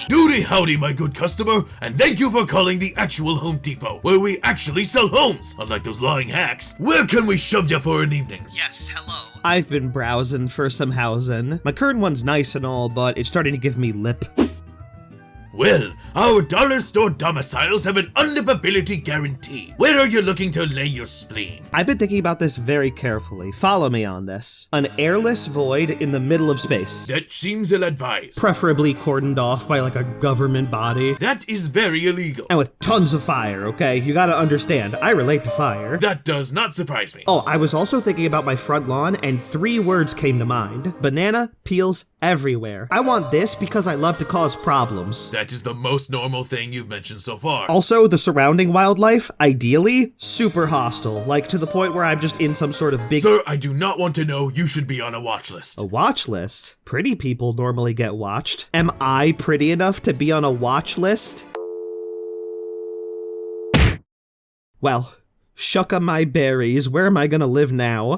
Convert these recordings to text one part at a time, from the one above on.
Howdy, howdy, my good customer, and thank you for calling the actual Home Depot, where we actually sell homes, unlike those lying hacks. Where can we shove you for an evening? Yes, hello. I've been browsing for some housing. My current one's nice and all, but it's starting to give me lip. Well, our dollar store domiciles have an unlivability guarantee. Where are you looking to lay your spleen? I've been thinking about this very carefully. Follow me on this. An airless void in the middle of space. That seems ill-advised. Preferably cordoned off by like a government body. That is very illegal. And with tons of fire, okay? You gotta understand, I relate to fire. That does not surprise me. Oh, I was also thinking about my front lawn, and 3 words came to mind. Banana peels everywhere. I want this because I love to cause problems. That is the most normal thing you've mentioned so far. Also, the surrounding wildlife, ideally, super hostile. Like, to the point where I'm just in some sort of big— Sir, I do not want to know. You should be on a watch list. A watch list? Pretty people normally get watched. Am I pretty enough to be on a watch list? Well, shucka my berries, where am I gonna live now?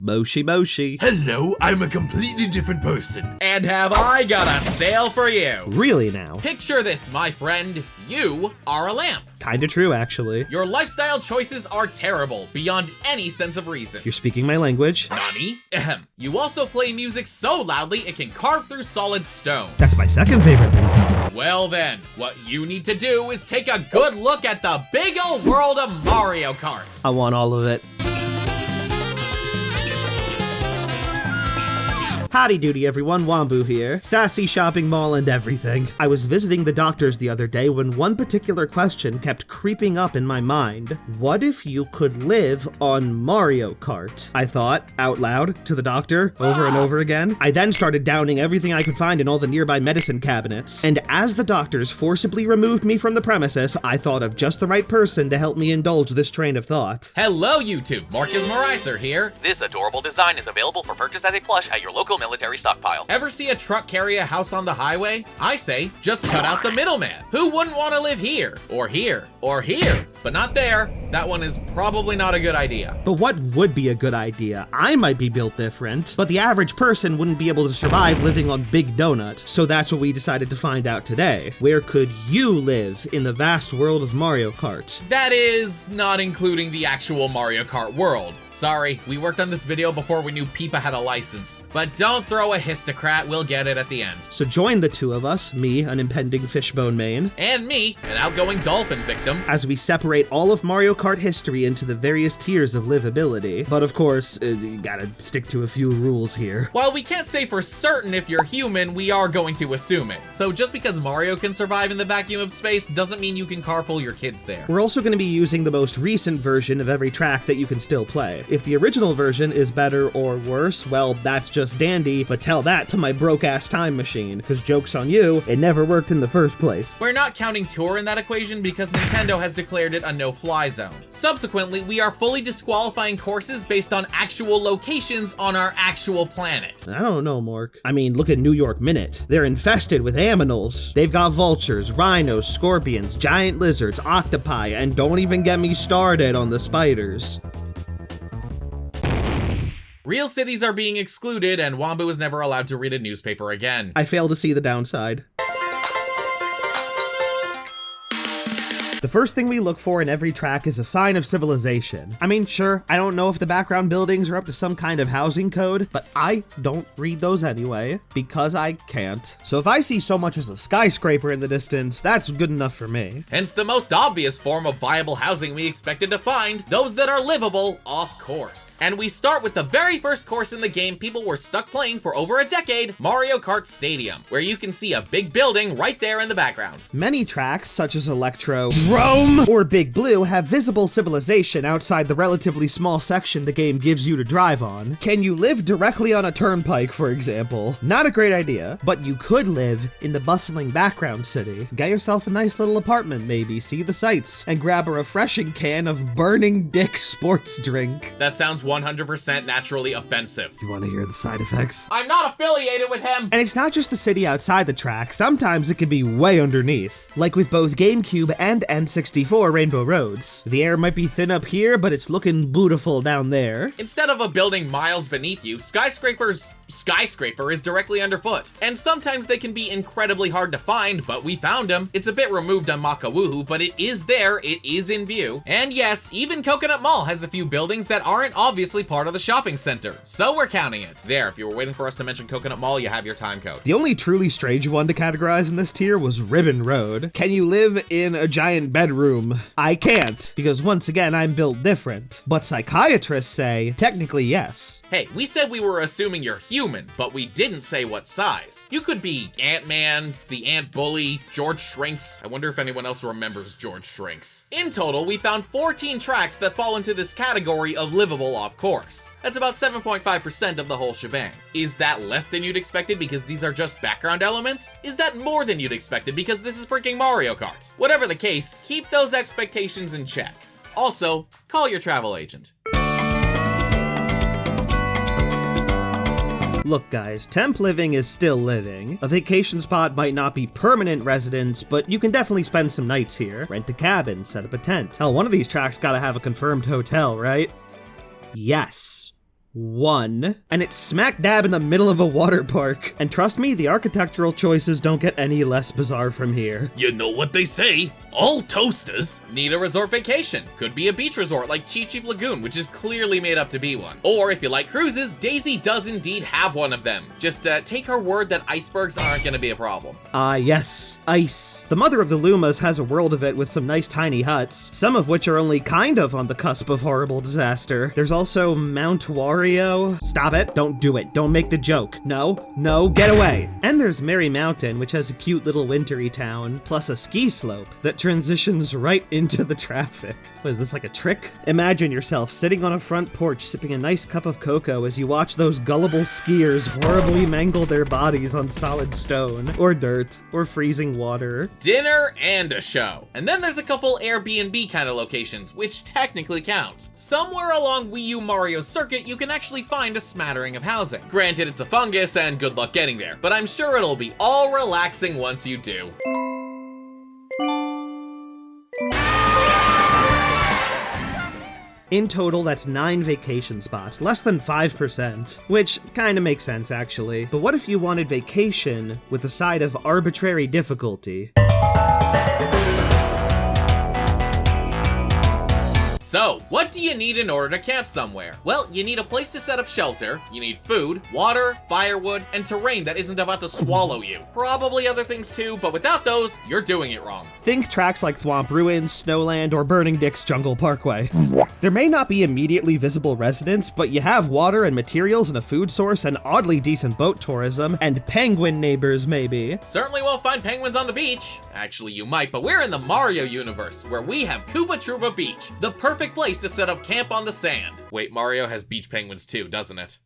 Moshi Moshi. Hello, I'm a completely different person. And have I got a sale for you? Really now? Picture this, my friend. You are a lamp. Kinda true, actually. Your lifestyle choices are terrible, beyond any sense of reason. You're speaking my language. Nani? Ahem. You also play music so loudly it can carve through solid stone. That's my second favorite ringtone. Well then, what you need to do is take a good look at the big ol' world of Mario Kart. I want all of it. Howdy doody everyone, Wambu here. Sassy shopping mall and everything. I was visiting the doctors the other day when one particular question kept creeping up in my mind. What if you could live on Mario Kart? I thought, out loud, to the doctor, over and over again. I then started downing everything I could find in all the nearby medicine cabinets. And as the doctors forcibly removed me from the premises, I thought of just the right person to help me indulge this train of thought. Hello YouTube, MORKEZ MARIHSER here. This adorable design is available for purchase as a plush at your local military stockpile. Ever see a truck carry a house on the highway? I say, just cut out the middleman. Who wouldn't want to live here, or here, or here, but not there? That one is probably not a good idea. But what would be a good idea? I might be built different, but the average person wouldn't be able to survive living on Big Donut. So that's what we decided to find out today. Where could you live in the vast world of Mario Kart? That is not including the actual Mario Kart world. Sorry, we worked on this video before we knew Peepa had a license. But don't throw a histocrat, we'll get it at the end. So join the two of us, me, an impending fishbone main, and me, an outgoing dolphin victim, as we separate all of Mario Kart history into the various tiers of livability. But of course, you gotta stick to a few rules here. While we can't say for certain if you're human, we are going to assume it. So just because Mario can survive in the vacuum of space doesn't mean you can carpool your kids there. We're also going to be using the most recent version of every track that you can still play. If the original version is better or worse, well, that's just dandy, but tell that to my broke-ass time machine, because joke's on you, it never worked in the first place. We're not counting Tour in that equation because Nintendo has declared it a no-fly zone. Subsequently, we are fully disqualifying courses based on actual locations on our actual planet. I don't know, Mork. I mean, look at New York Minute. They're infested with aminals. They've got vultures, rhinos, scorpions, giant lizards, octopi, and don't even get me started on the spiders. Real cities are being excluded, and Wambu is never allowed to read a newspaper again. I fail to see the downside. The first thing we look for in every track is a sign of civilization. I mean, sure, I don't know if the background buildings are up to some kind of housing code, but I don't read those anyway, because I can't. So if I see so much as a skyscraper in the distance, that's good enough for me. Hence the most obvious form of viable housing we expected to find, those that are livable off-course. And we start with the very first course in the game people were stuck playing for over a decade, Mario Kart Stadium, where you can see a big building right there in the background. Many tracks, such as Electro, Rome or Big Blue have visible civilization outside the relatively small section the game gives you to drive on? Can you live directly on a turnpike, for example? Not a great idea, but you could live in the bustling background city. Get yourself a nice little apartment, maybe, see the sights, and grab a refreshing can of Burning Dick sports drink. That sounds 100% naturally offensive. You want to hear the side effects? I'm not affiliated with him! And it's not just the city outside the track, sometimes it can be way underneath. Like with both GameCube and N64 Rainbow Roads. The air might be thin up here, but it's looking beautiful down there. Instead of a building miles beneath you, skyscraper is directly underfoot. And sometimes they can be incredibly hard to find, but we found them. It's a bit removed on Makawoohoo, but it is there, it is in view. And yes, even Coconut Mall has a few buildings that aren't obviously part of the shopping center, so we're counting it. There, if you were waiting for us to mention Coconut Mall, you have your time code. The only truly strange one to categorize in this tier was Ribbon Road. Can you live in a giant bedroom? I can't, because once again, I'm built different. But psychiatrists say, technically yes. Hey, we said we were assuming you're human, but we didn't say what size. You could be Ant-Man, the Ant Bully, George Shrinks. I wonder if anyone else remembers George Shrinks. In total, we found 14 tracks that fall into this category of livable off-course. That's about 7.5% of the whole shebang. Is that less than you'd expected because these are just background elements? Is that more than you'd expected because this is freaking Mario Kart? Whatever the case, keep those expectations in check. Also, call your travel agent. Look guys, temp living is still living. A vacation spot might not be permanent residence, but you can definitely spend some nights here. Rent a cabin, set up a tent. Hell, one of these tracks gotta have a confirmed hotel, right? Yes. One. And it's smack dab in the middle of a water park. And trust me, the architectural choices don't get any less bizarre from here. You know what they say, all toasters Need a resort vacation. Could be a beach resort like Cheap Cheap Lagoon, which is clearly made up to be one. Or if you like cruises, Daisy does indeed have one of them. Just take her word that icebergs aren't gonna be a problem. Yes, ice. The mother of the Lumas has a world of it with some nice tiny huts, some of which are only kind of on the cusp of horrible disaster. There's also Mount Wario. Stop it, don't do it, don't make the joke. No, get away. And there's Merry Mountain, which has a cute little wintry town, plus a ski slope that transitions right into the traffic. What is this, like a trick? Imagine yourself sitting on a front porch sipping a nice cup of cocoa as you watch those gullible skiers horribly mangle their bodies on solid stone, or dirt, or freezing water. Dinner and a show. And then there's a couple Airbnb kind of locations, which technically count. Somewhere along Wii U Mario's circuit, you can actually find a smattering of housing. Granted, it's a fungus and good luck getting there, but I'm sure it'll be all relaxing once you do. In total, that's 9 vacation spots, less than 5%, which kinda makes sense actually. But what if you wanted vacation with a side of arbitrary difficulty? So, what do you need in order to camp somewhere? Well, you need a place to set up shelter, you need food, water, firewood, and terrain that isn't about to swallow you. Probably other things too, but without those, you're doing it wrong. Think tracks like Thwomp Ruins, Snowland, or Burning Dick's Jungle Parkway. There may not be immediately visible residents, but you have water and materials and a food source and oddly decent boat tourism, and penguin neighbors maybe. Certainly won't find penguins on the beach. Actually, you might, but we're in the Mario universe, where we have Koopa Troopa Beach, the perfect place to set up camp on the sand. Wait, Mario has beach penguins too, doesn't it?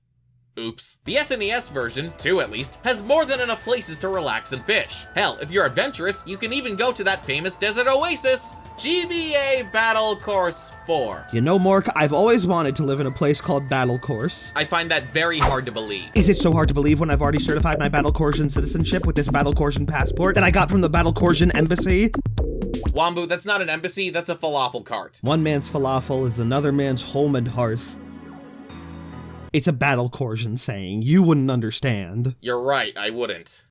Oops. The SNES version, 2 at least, has more than enough places to relax and fish. Hell, if you're adventurous, you can even go to that famous desert oasis, GBA Battle Course 4. You know, Mork, I've always wanted to live in a place called Battle Course. I find that very hard to believe. Is it so hard to believe when I've already certified my Battle Corsian citizenship with this Battle Corsian passport that I got from the Battle Corsian embassy? Wambu, that's not an embassy, that's a falafel cart. One man's falafel is another man's home and hearth. It's a Battle Corsian saying. You wouldn't understand. You're right, I wouldn't.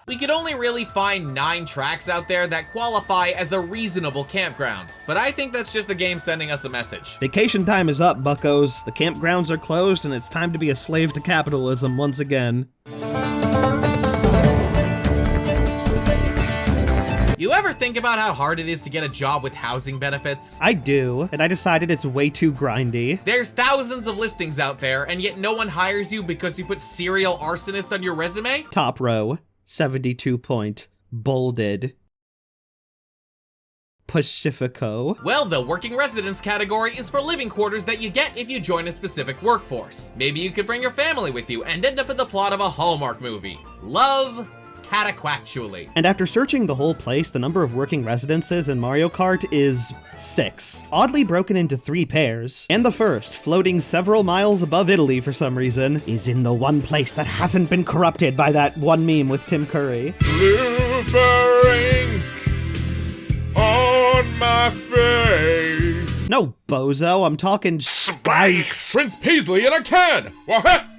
We could only really find 9 tracks out there that qualify as a reasonable campground, but I think that's just the game sending us a message. Vacation time is up, buckos. The campgrounds are closed and it's time to be a slave to capitalism once again. You ever think about how hard it is to get a job with housing benefits? I do, and I decided it's way too grindy. There's thousands of listings out there, and yet no one hires you because you put serial arsonist on your resume? Top row, 72 point, bolded. Pacifico? Well, the working residence category is for living quarters that you get if you join a specific workforce. Maybe you could bring your family with you and end up in the plot of a Hallmark movie. Love Cataquactually. And after searching the whole place, the number of working residences in Mario Kart is 6, oddly broken into 3 pairs. And the first, floating several miles above Italy for some reason, is in the one place that hasn't been corrupted by that one meme with Tim Curry. Blooper ink on my face. No, bozo, I'm talking spice. Prince Paisley in a can. Wah-ha!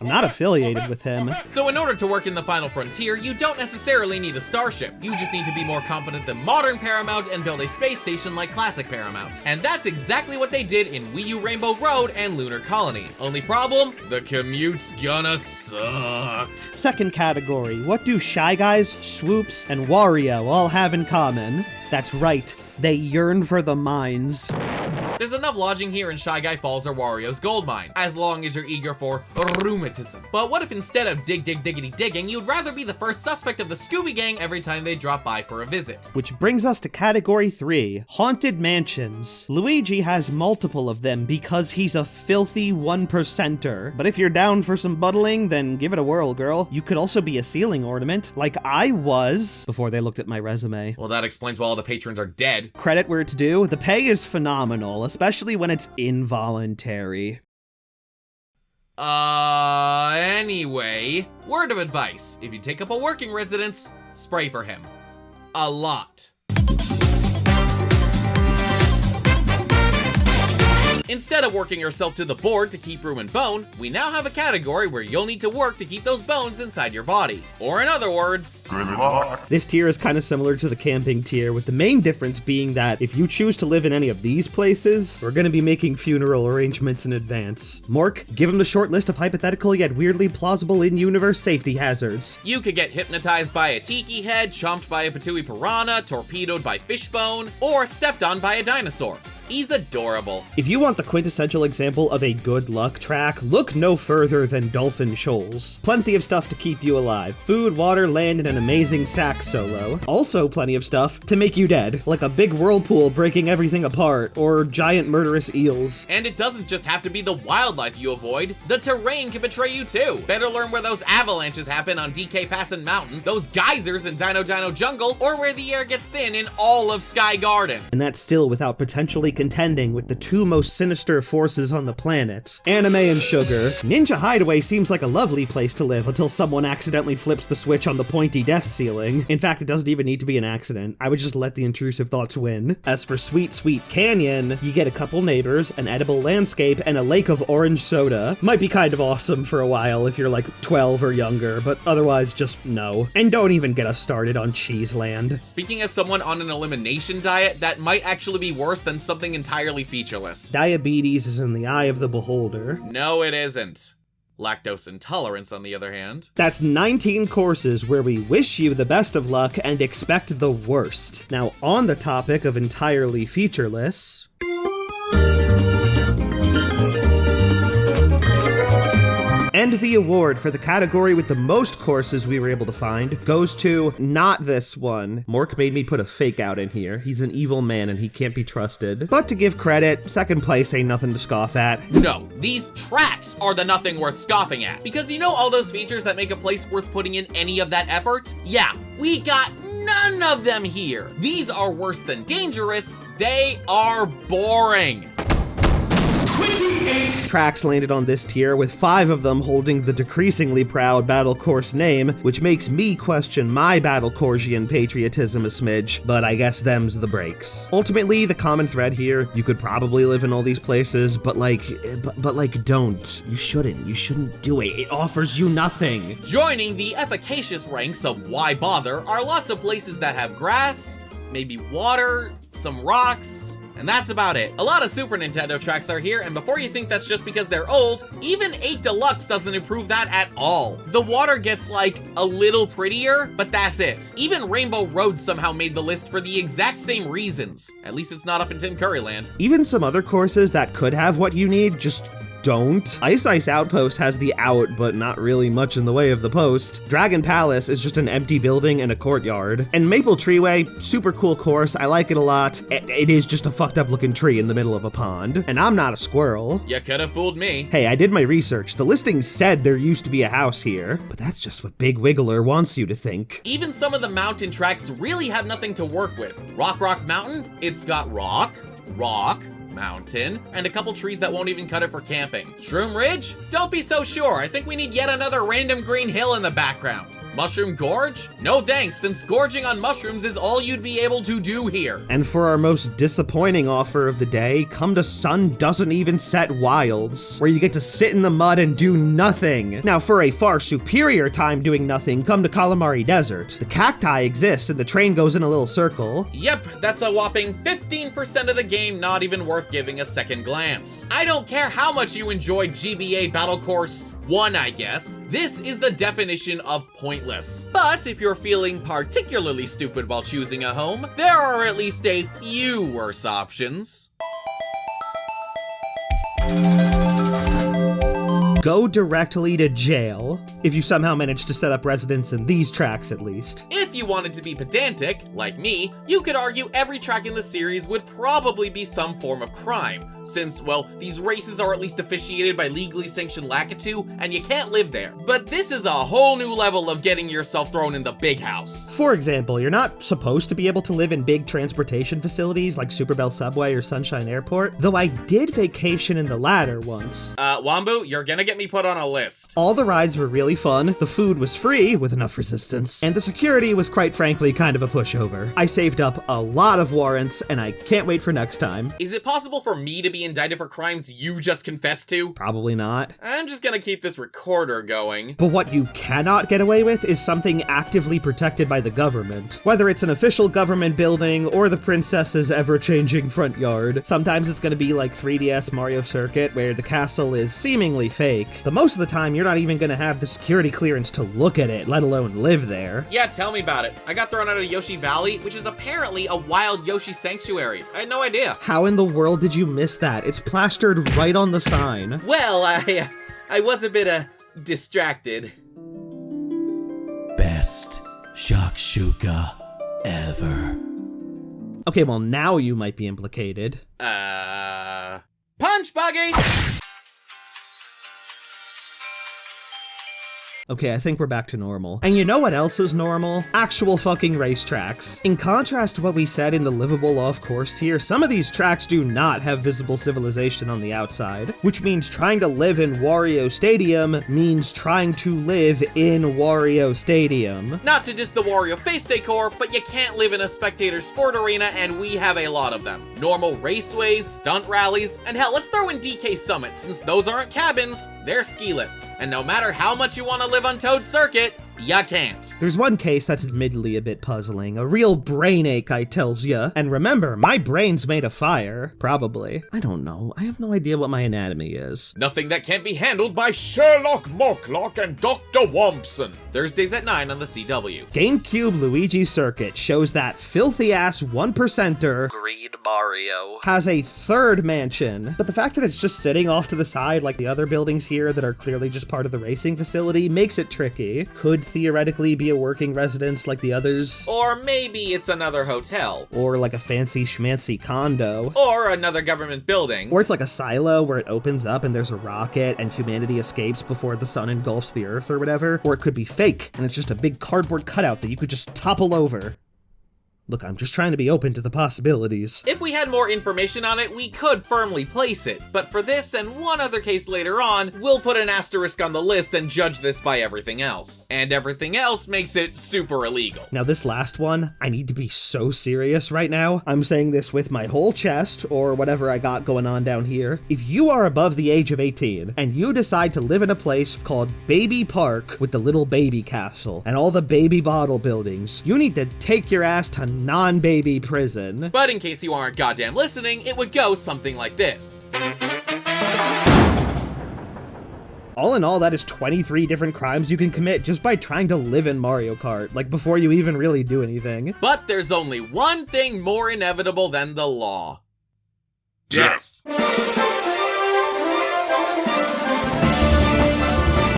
I'm not affiliated with him. So in order to work in the Final Frontier, you don't necessarily need a starship. You just need to be more competent than modern Paramount and build a space station like classic Paramount. And that's exactly what they did in Wii U Rainbow Road and Lunar Colony. Only problem? The commute's gonna suck. Second category, what do Shy Guys, Swoops, and Wario all have in common? That's right, they yearn for the mines. There's enough lodging here in Shy Guy Falls or Wario's gold mine, as long as you're eager for rheumatism. But what if instead of diggity digging, you'd rather be the first suspect of the Scooby Gang every time they drop by for a visit? Which brings us to category 3, Haunted Mansions. Luigi has multiple of them because he's a filthy 1%er. But if you're down for some buttling, then give it a whirl, girl. You could also be a ceiling ornament, like I was, before they looked at my resume. Well, that explains why all the patrons are dead. Credit where it's due, the pay is phenomenal, especially when it's involuntary. Anyway, word of advice. If you take up a working residence, spray for him. A lot. Instead of working yourself to the board to keep room and bone, we now have a category where you'll need to work to keep those bones inside your body. Or in other words, Good luck. This tier is kind of similar to the camping tier, with the main difference being that if you choose to live in any of these places, we're gonna be making funeral arrangements in advance. Mork, give him the short list of hypothetical yet weirdly plausible in-universe safety hazards. you could get hypnotized by a tiki head, chomped by a patooey piranha, torpedoed by fishbone, or stepped on by a dinosaur. He's adorable. If you want the quintessential example of a good luck track, look no further than Dolphin Shoals. Plenty of stuff to keep you alive. Food, water, land, and an amazing sax solo. Also plenty of stuff to make you dead, like a big whirlpool breaking everything apart, or giant murderous eels. And it doesn't just have to be the wildlife you avoid, the terrain can betray you too. Better learn where those avalanches happen on DK Passin Mountain, those geysers in Dino Dino Jungle, or where the air gets thin in all of Sky Garden. And that's still without potentially contending with the 2 most sinister forces on the planet, anime and sugar. Ninja Hideaway seems like a lovely place to live until someone accidentally flips the switch on the pointy death ceiling. In fact, it doesn't even need to be an accident. I would just let the intrusive thoughts win. As for Sweet Sweet Canyon, you get a couple neighbors, an edible landscape, and a lake of orange soda. Might be kind of awesome for a while if you're like 12 or younger, but otherwise just no. And don't even get us started on Cheeseland. Speaking as someone on an elimination diet, that might actually be worse than something entirely featureless. Diabetes is in the eye of the beholder. No, it isn't. Lactose intolerance, on the other hand. That's 19 courses where we wish you the best of luck and expect the worst. Now, on the topic of entirely featureless... And the award for the category with the most courses we were able to find goes to not this one. Mork made me put a fake out in here. He's an evil man and he can't be trusted. But to give credit, second place ain't nothing to scoff at. No, these tracks are the nothing worth scoffing at. Because you know all those features that make a place worth putting in any of that effort? Yeah, we got none of them here. These are worse than dangerous. They are boring. 28 Tracks landed on this tier, with 5 of them holding the decreasingly proud Battle Course name, which makes me question my Battle Coursian patriotism a smidge, but I guess them's the breaks. Ultimately, the common thread here, you could probably live in all these places, but don't. You shouldn't do it. It offers you nothing. Joining the efficacious ranks of why bother are lots of places that have grass, maybe water, some rocks, and that's about it. A lot of Super Nintendo tracks are here, and before you think that's just because they're old, even 8 Deluxe doesn't improve that at all. The water gets like a little prettier, but that's it. Even Rainbow Road somehow made the list for the exact same reasons. At least it's not up in Tim Curry land. Even some other courses that could have what you need just don't. Ice Outpost has the out, but not really much in the way of the post. Dragon Palace is just an empty building and a courtyard. And Maple Treeway, super cool course, I like it a lot. It is just a fucked up looking tree in the middle of a pond. And I'm not a squirrel. You could have fooled me. Hey, I did my research. The listing said there used to be a house here, but that's just what Big Wiggler wants you to think. Even some of the mountain tracks really have nothing to work with. Rock Mountain, it's got rock, mountain, and a couple trees that won't even cut it for camping. Shroom Ridge? Don't be so sure. I think we need yet another random green hill in the background. Mushroom Gorge? No thanks, since gorging on mushrooms is all you'd be able to do here. And for our most disappointing offer of the day, come to Sun Doesn't Even Set Wilds, where you get to sit in the mud and do nothing. Now, for a far superior time doing nothing, come to Calamari Desert. The cacti exist and the train goes in a little circle. Yep, that's a whopping 15% of the game not even worth giving a second glance. I don't care how much you enjoyed GBA Battle Course 1, I guess. This is the definition of pointless. But if you're feeling particularly stupid while choosing a home, there are at least a few worse options. Go directly to jail, if you somehow manage to set up residence in these tracks at least. If you wanted to be pedantic, like me, you could argue every track in the series would probably be some form of crime, since, well, these races are at least officiated by legally sanctioned Lakitu, and you can't live there. But this is a whole new level of getting yourself thrown in the big house. For example, you're not supposed to be able to live in big transportation facilities like Superbell Subway or Sunshine Airport, though I did vacation in the latter once. Wambu, you're gonna get me put on a list. All the rides were really fun, the food was free with enough resistance, and the security was quite frankly kind of a pushover. I saved up a lot of warrants, and I can't wait for next time. Is it possible for me to be indicted for crimes you just confessed to? Probably not. I'm just gonna keep this recorder going. But what you cannot get away with is something actively protected by the government. Whether it's an official government building or the princess's ever-changing front yard. Sometimes it's gonna be like 3DS Mario Circuit, where the castle is seemingly fake, but most of the time you're not even gonna have the security clearance to look at it, let alone live there. Yeah, tell me about it. I got thrown out of Yoshi Valley, which is apparently a wild Yoshi sanctuary. I had no idea. How in the world did you miss that? It's plastered right on the sign. Well, I was a bit, distracted. Best shakshuka ever. Okay, well now you might be implicated. Punch Buggy! Okay, I think we're back to normal. And you know what else is normal? Actual fucking racetracks. In contrast to what we said in the Livable Off-Course tier, some of these tracks do not have visible civilization on the outside, which means trying to live in Wario Stadium means trying to live in Wario Stadium. Not to diss the Wario face decor, but you can't live in a spectator sport arena, and we have a lot of them. Normal raceways, stunt rallies, and hell, let's throw in DK Summit, since those aren't cabins, they're skilets. And no matter how much you want to live on Toad Circuit, ya can't. There's one case that's admittedly a bit puzzling. A real brain ache, I tells ya. And remember, my brain's made of fire. Probably. I don't know. I have no idea what my anatomy is. Nothing that can't be handled by Sherlock Morklock and Dr. Wompson. Thursdays at 9 on the CW. GameCube Luigi Circuit shows that filthy-ass 1%er, Green Mario, has a third mansion. But the fact that it's just sitting off to the side like the other buildings here that are clearly just part of the racing facility makes it tricky. Could theoretically be a working residence like the others. Or maybe it's another hotel. Or like a fancy schmancy condo. Or another government building. Or it's like a silo where it opens up and there's a rocket and humanity escapes before the sun engulfs the earth or whatever. Or it could be fake and it's just a big cardboard cutout that you could just topple over. Look, I'm just trying to be open to the possibilities. If we had more information on it, we could firmly place it. But for this and one other case later on, we'll put an asterisk on the list and judge this by everything else. And everything else makes it super illegal. Now this last one, I need to be so serious right now. I'm saying this with my whole chest, or whatever I got going on down here. If you are above the age of 18, and you decide to live in a place called Baby Park with the little baby castle, and all the baby bottle buildings, you need to take your ass to non-baby prison. But in case you aren't goddamn listening, it would go something like this. All in all, that is 23 different crimes you can commit just by trying to live in Mario Kart, like before you even really do anything. But there's only one thing more inevitable than the law. Death.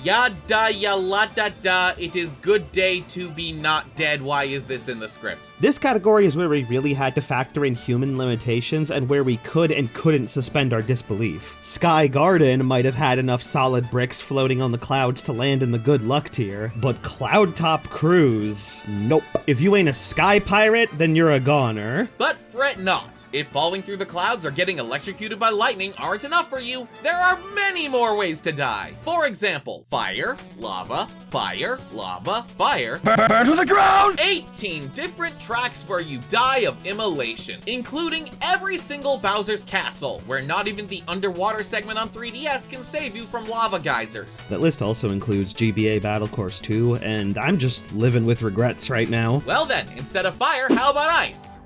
Yada ya la da da, it is good day to be not dead. Why is this in the script? This category is where we really had to factor in human limitations and where we could and couldn't suspend our disbelief. Sky Garden might have had enough solid bricks floating on the clouds to land in the good luck tier, but Cloud Top Cruise, nope. If you ain't a sky pirate, then you're a goner. But fret not. If falling through the clouds or getting electrocuted by lightning aren't enough for you, there are many more ways to die. For example, fire, lava, fire, lava, fire. Burn to the ground! 18 different tracks where you die of immolation, including every single Bowser's Castle, where not even the underwater segment on 3DS can save you from lava geysers. That list also includes GBA Battle Course 2, and I'm just living with regrets right now. Well then, instead of fire, how about ice?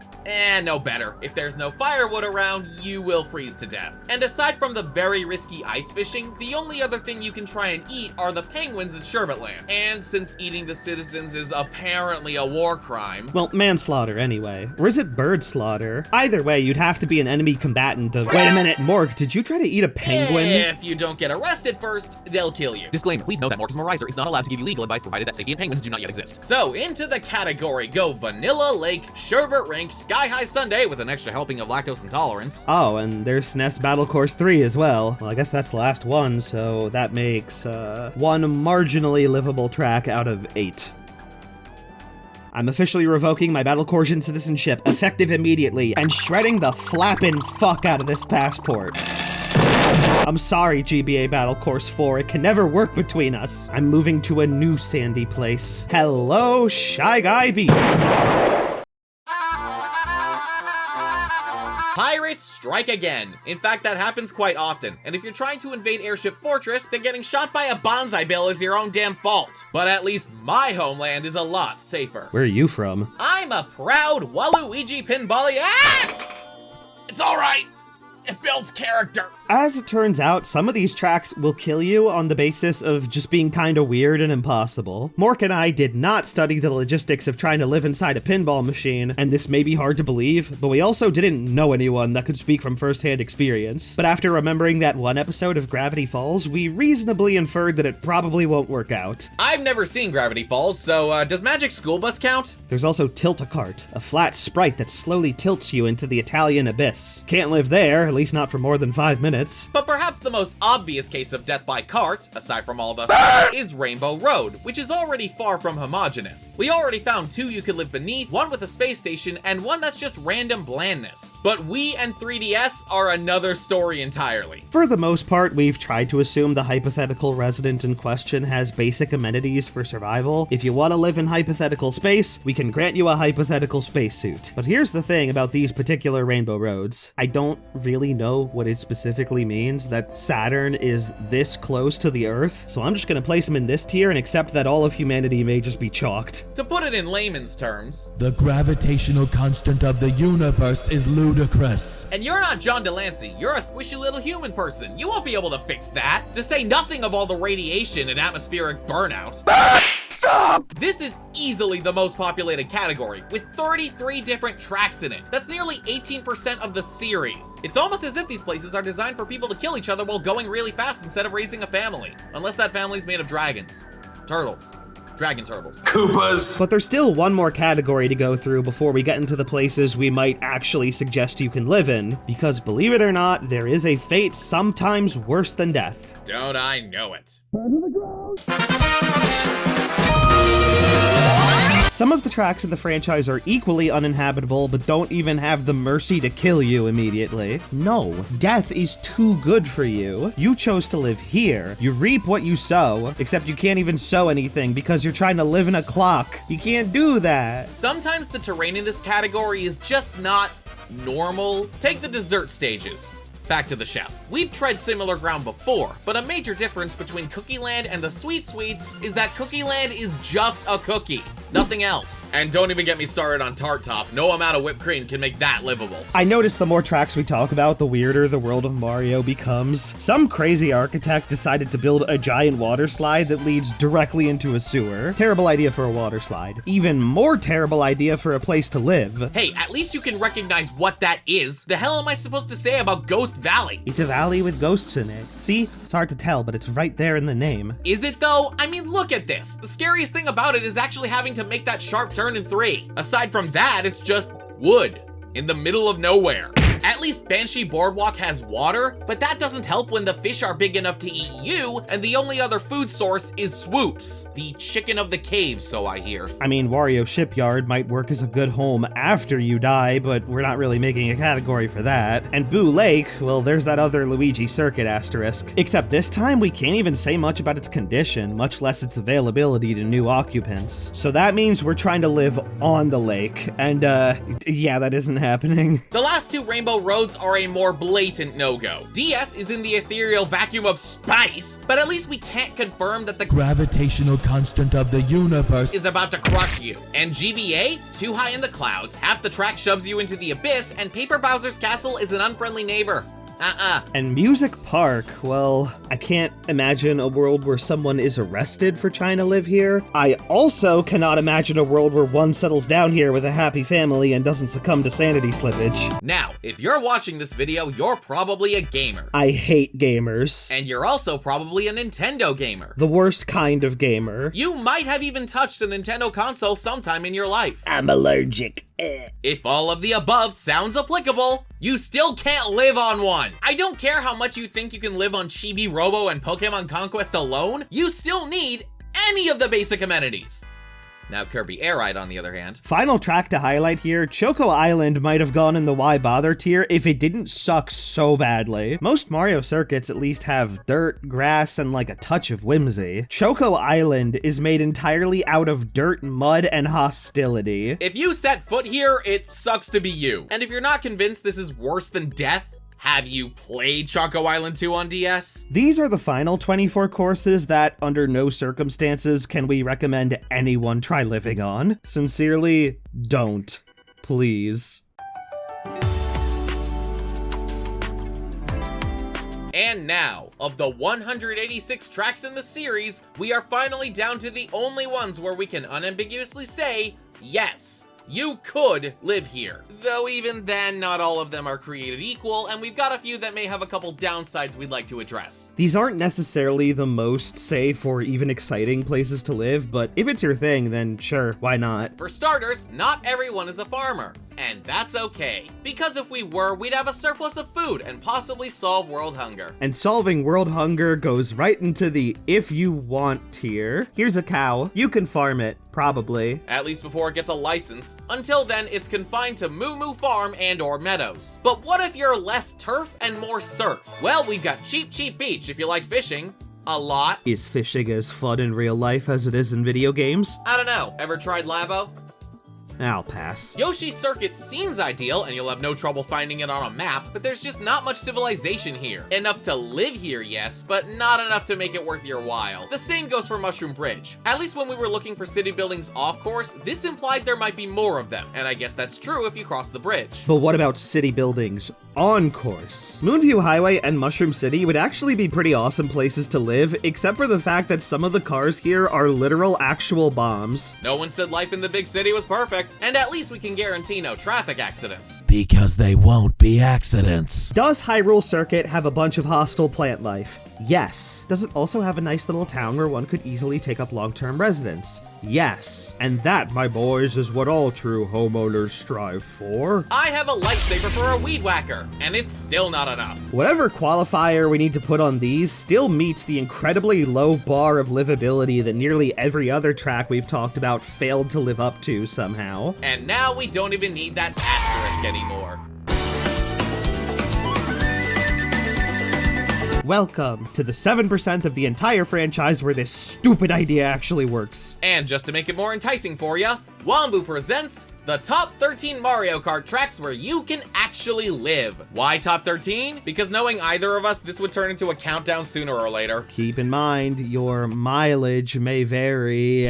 No better. If there's no firewood around, you will freeze to death. And aside from the very risky ice fishing, the only other thing you can try and eat are the penguins in Sherbetland. And since eating the citizens is apparently a war crime... Well, manslaughter anyway. Or is it bird slaughter? Either way, you'd have to be an enemy combatant of— Wait a minute, Mork, did you try to eat a penguin? If you don't get arrested first, they'll kill you. Disclaimer, please note that MORKEZ MARIHSER is not allowed to give you legal advice provided that sapient penguins do not yet exist. So, into the category go Vanilla Lake, Sherbet Rink, Sky High Sundae with an extra helping of lactose intolerance. Oh, and there's SNES Battle Course 3 as well. Well, I guess that's the last one, so that makes, one marginally livable track out of 8. I'm officially revoking my Battle Corsian citizenship, effective immediately, and shredding the flappin' fuck out of this passport. I'm sorry, GBA Battle Course 4, it can never work between us. I'm moving to a new sandy place. Hello, Shy Guy B. Pirates strike again. In fact, that happens quite often. And if you're trying to invade Airship Fortress, then getting shot by a bonsai bill is your own damn fault. But at least my homeland is a lot safer. Where are you from? I'm a proud Waluigi Pinbally. Ah! It's all right. It builds character. As it turns out, some of these tracks will kill you on the basis of just being kinda weird and impossible. Mork and I did not study the logistics of trying to live inside a pinball machine, and this may be hard to believe, but we also didn't know anyone that could speak from first-hand experience. But after remembering that one episode of Gravity Falls, we reasonably inferred that it probably won't work out. I've never seen Gravity Falls, so does Magic School Bus count? There's also Tilt-A-Cart, a flat sprite that slowly tilts you into the Italian abyss. Can't live there, at least not for more than 5 minutes. But perhaps the most obvious case of death by cart, aside from all the is Rainbow Road, which is already far from homogeneous. We already found 2 you could live beneath, one with a space station, and one that's just random blandness. But Wii and 3DS are another story entirely. For the most part, we've tried to assume the hypothetical resident in question has basic amenities for survival. If you want to live in hypothetical space, we can grant you a hypothetical spacesuit. But here's the thing about these particular Rainbow Roads. I don't really know what it specifically means that Saturn is this close to the Earth, so I'm just gonna place them in this tier and accept that all of humanity may just be chalked. To put it in layman's terms, the gravitational constant of the universe is ludicrous. And you're not John Delancey, you're a squishy little human person. You won't be able to fix that. To say nothing of all the radiation and atmospheric burnout. Stop! This is easily the most populated category, with 33 different tracks in it. That's nearly 18% of the series. It's almost as if these places are designed for people to kill each other while going really fast instead of raising a family. Unless that family's made of dragons. Turtles. Dragon turtles. Koopas! But there's still one more category to go through before we get into the places we might actually suggest you can live in, because believe it or not, there is a fate sometimes worse than death. Don't I know it. Some of the tracks in the franchise are equally uninhabitable, but don't even have the mercy to kill you immediately. No, death is too good for you. You chose to live here. You reap what you sow, except you can't even sow anything because you're trying to live in a clock. You can't do that. Sometimes the terrain in this category is just not normal. Take the dessert stages. Back to the chef. We've tried similar ground before, but a major difference between Cookie Land and the Sweet Sweets is that Cookie Land is just a cookie. Nothing else. And don't even get me started on Tart Top. No amount of whipped cream can make that livable. I noticed the more tracks we talk about, the weirder the world of Mario becomes. Some crazy architect decided to build a giant water slide that leads directly into a sewer. Terrible idea for a water slide. Even more terrible idea for a place to live. Hey, at least you can recognize what that is. The hell am I supposed to say about Ghost Valley? It's a valley with ghosts in it. See? It's hard to tell, but it's right there in the name. Is it though? I mean, look at this. The scariest thing about it is actually having to make that sharp turn in 3. Aside from that, it's just wood in the middle of nowhere. At least Banshee Boardwalk has water, but that doesn't help when the fish are big enough to eat you, and the only other food source is Swoops, the chicken of the caves, so I hear. I mean, Wario Shipyard might work as a good home after you die, but we're not really making a category for that. And Boo Lake, well, there's that other Luigi Circuit asterisk. Except this time, we can't even say much about its condition, much less its availability to new occupants. So that means we're trying to live on the lake, and yeah, that isn't happening. The last 2 Rainbow Roads are a more blatant no-go. DS is in the ethereal vacuum of space, but at least we can't confirm that the Gravitational constant of the universe is about to crush you. And GBA, too high in the clouds, half the track shoves you into the abyss, and Paper Bowser's castle is an unfriendly neighbor. And Music Park, well, I can't imagine a world where someone is arrested for trying to live here. I also cannot imagine a world where one settles down here with a happy family and doesn't succumb to sanity slippage. Now, if you're watching this video, you're probably a gamer. I hate gamers. And you're also probably a Nintendo gamer. The worst kind of gamer. You might have even touched a Nintendo console sometime in your life. I'm allergic. If all of the above sounds applicable, you still can't live on one. I don't care how much you think you can live on Chibi Robo and Pokemon Conquest alone, you still need any of the basic amenities. Now Kirby Air Ride, on the other hand. Final track to highlight here, Choco Island might have gone in the why bother tier if it didn't suck so badly. Most Mario circuits at least have dirt, grass, and like a touch of whimsy. Choco Island is made entirely out of dirt, mud, and hostility. If you set foot here, it sucks to be you. And if you're not convinced this is worse than death, have you played Choco Island 2 on DS? These are the final 24 courses that, under no circumstances, can we recommend anyone try living on. Sincerely, don't. Please. And now, of the 186 tracks in the series, we are finally down to the only ones where we can unambiguously say, yes, you could live here. Though even then, not all of them are created equal, and we've got a few that may have a couple downsides we'd like to address. These aren't necessarily the most safe or even exciting places to live, but if it's your thing, then sure, why not? For starters, not everyone is a farmer. And that's okay, because if we were, we'd have a surplus of food and possibly solve world hunger. And solving world hunger goes right into the if you want tier. Here's a cow. You can farm it, probably. At least before it gets a license. Until then, it's confined to Moo Moo Farm and or meadows. But what if you're less turf and more surf? Well, we've got Cheap Cheap Beach if you like fishing. A lot. Is fishing as fun in real life as it is in video games? I don't know. Ever tried Labo? I'll pass. Yoshi's Circuit seems ideal, and you'll have no trouble finding it on a map, but there's just not much civilization here. Enough to live here, yes, but not enough to make it worth your while. The same goes for Mushroom Bridge. At least when we were looking for city buildings off-course, this implied there might be more of them, and I guess that's true if you cross the bridge. But what about city buildings on course? Moonview Highway and Mushroom City would actually be pretty awesome places to live, except for the fact that some of the cars here are literal actual bombs. No one said life in the big city was perfect, and at least we can guarantee no traffic accidents. because they won't be accidents. Does Hyrule Circuit have a bunch of hostile plant life? Yes. Does it also have a nice little town where one could easily take up long-term residence? Yes. And that, my boys, is what all true homeowners strive for. I have a lightsaber for a weed whacker, and it's still not enough. Whatever qualifier we need to put on these still meets the incredibly low bar of livability that nearly every other track we've talked about failed to live up to somehow. And now we don't even need that asterisk anymore. Welcome to the 7% of the entire franchise where this stupid idea actually works. And just to make it more enticing for you, Wambu presents the top 13 Mario Kart tracks where you can actually live. Why top 13? Because knowing either of us, this would turn into a countdown sooner or later. Keep in mind, your mileage may vary.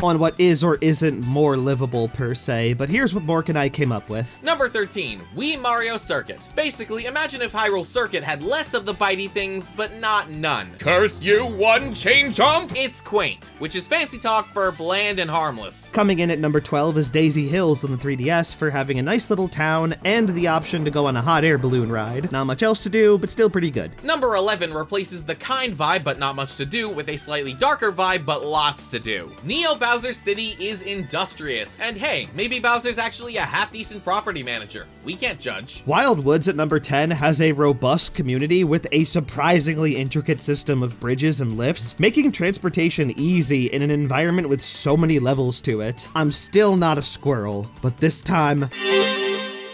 on what is or isn't more livable per se, but here's what Mork and I came up with. Number 13, Wii Mario Circuit. Basically, imagine if Hyrule Circuit had less of the bitey things, but not none. Curse you, one chain jump! It's quaint, which is fancy talk for bland and harmless. Coming in at number 12 is Daisy Hills on the 3DS for having a nice little town and the option to go on a hot air balloon ride. Not much else to do, but still pretty good. Number 11 replaces the kind vibe but not much to do with a slightly darker vibe but lots to do. Neo Bowser's City is industrious, and hey, maybe Bowser's actually a half-decent property manager. We can't judge. Wild Woods at number 10 has a robust community with a surprisingly intricate system of bridges and lifts, making transportation easy in an environment with so many levels to it. I'm still not a squirrel, but this time,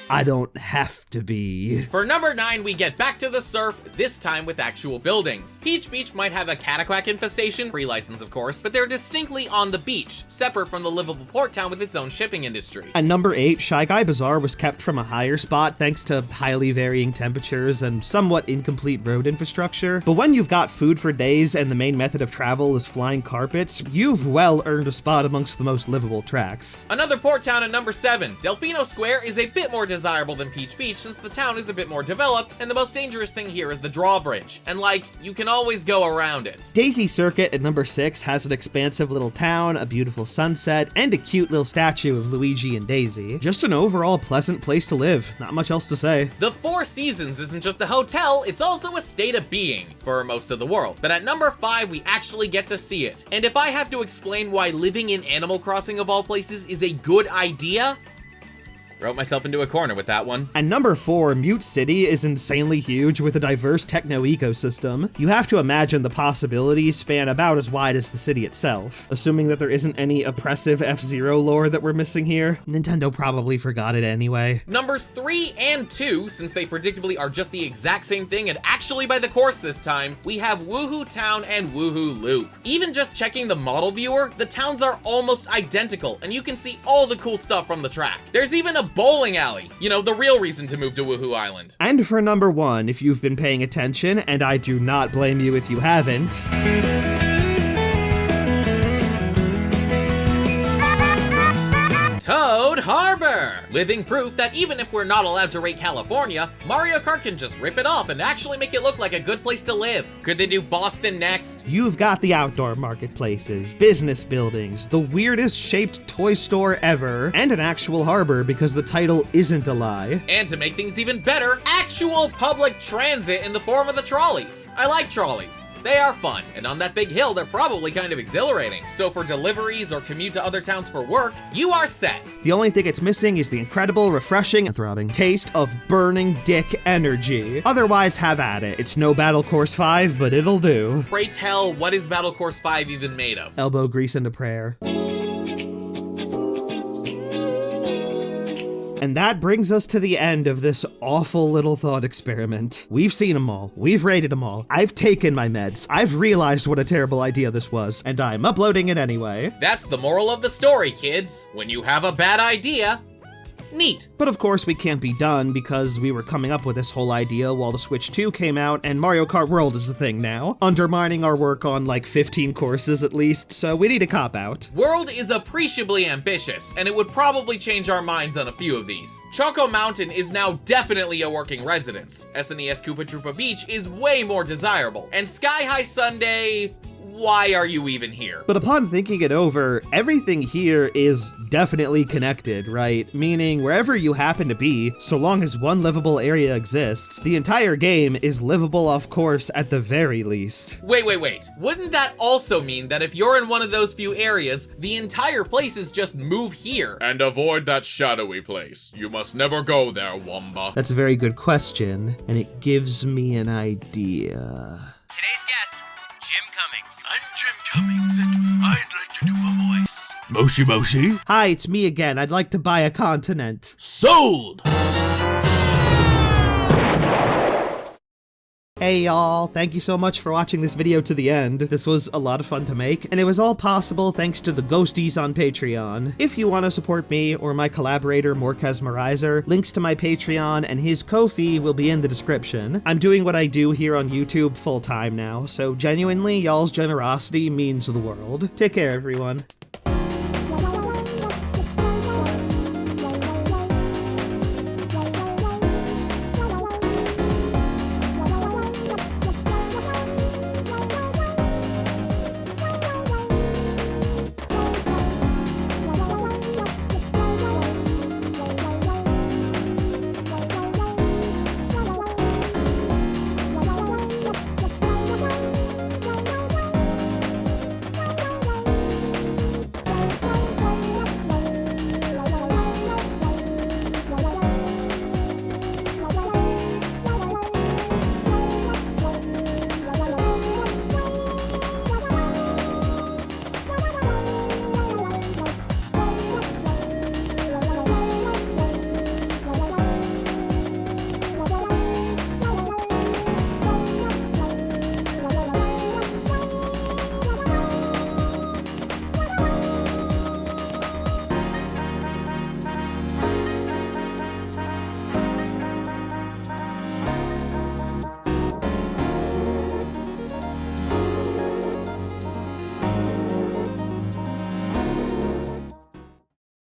I don't have to be. For number 9, we get back to the surf, this time with actual buildings. Peach Beach might have a cataquack infestation, free license of course, but they're distinctly on the beach, separate from the livable port town with its own shipping industry. At number 8, Shy Guy Bazaar was kept from a higher spot thanks to highly varying temperatures and somewhat incomplete road infrastructure. But when you've got food for days and the main method of travel is flying carpets, you've well earned a spot amongst the most livable tracks. Another port town at number 7, Delfino Square is a bit more desirable than Peach Beach since the town is a bit more developed, and the most dangerous thing here is the drawbridge, and like, you can always go around it. Daisy Circuit at number 6 has an expansive little town, a beautiful sunset, and a cute little statue of Luigi and Daisy. Just an overall pleasant place to live, not much else to say. The Four Seasons isn't just a hotel, it's also a state of being for most of the world. But at number 5, we actually get to see it. And if I have to explain why living in Animal Crossing of all places is a good idea, wrote myself into a corner with that one. And number 4, Mute City is insanely huge with a diverse techno ecosystem. You have to imagine the possibilities span about as wide as the city itself. Assuming that there isn't any oppressive F-Zero lore that we're missing here, Nintendo probably forgot it anyway. Numbers 3 and 2, since they predictably are just the exact same thing and actually by the course this time, we have Woohoo Town and Woohoo Loop. Even just checking the model viewer, the towns are almost identical and you can see all the cool stuff from the track. There's even a bowling alley. You know, the real reason to move to Woohoo Island. And for number 1, if you've been paying attention, and I do not blame you if you haven't, Toad Harbor! Living proof that even if we're not allowed to rate California, Mario Kart can just rip it off and actually make it look like a good place to live. Could they do Boston next? you've got the outdoor marketplaces, business buildings, the weirdest shaped toy store ever, and an actual harbor because the title isn't a lie. And to make things even better, actual public transit in the form of the trolleys. I like trolleys. They are fun, and on that big hill, they're probably kind of exhilarating. So for deliveries or commute to other towns for work, you are set. The only thing it's missing is the incredible, refreshing, and throbbing taste of burning dick energy. Otherwise, have at it. It's no Battle Course 5, but it'll do. Pray tell, what is Battle Course 5 even made of? Elbow grease into prayer. And that brings us to the end of this awful little thought experiment. We've seen them all. We've rated them all. I've taken my meds. I've realized what a terrible idea this was, and I'm uploading it anyway. That's the moral of the story, kids. When you have a bad idea, neat. But of course we can't be done because we were coming up with this whole idea while the Switch 2 came out and Mario Kart World is the thing now, undermining our work on like 15 courses at least, so we need a cop-out. World is appreciably ambitious, and it would probably change our minds on a few of these. Choco Mountain is now definitely a working residence. SNES Koopa Troopa Beach is way more desirable. And Sky High Sundae, why are you even here? But upon thinking it over, everything here is definitely connected, right? Meaning wherever you happen to be, so long as one livable area exists, the entire game is livable off course at the very least. Wait. Wouldn't that also mean that if you're in one of those few areas, the entire place is just move here? And avoid that shadowy place. You must never go there, Wamba. That's a very good question, and it gives me an idea. Today's guest, Jim Cummings. I'm Jim Cummings, and I'd like to do a voice. Moshi Moshi? Hi, it's me again. I'd like to buy a continent. Sold! Hey y'all, thank you so much for watching this video to the end. This was a lot of fun to make, and it was all possible thanks to the ghosties on Patreon. If you want to support me or my collaborator MORKEZ MARIHSER, links to my Patreon and his Ko-fi will be in the description. I'm doing what I do here on YouTube full time now, so genuinely, y'all's generosity means the world. Take care, everyone.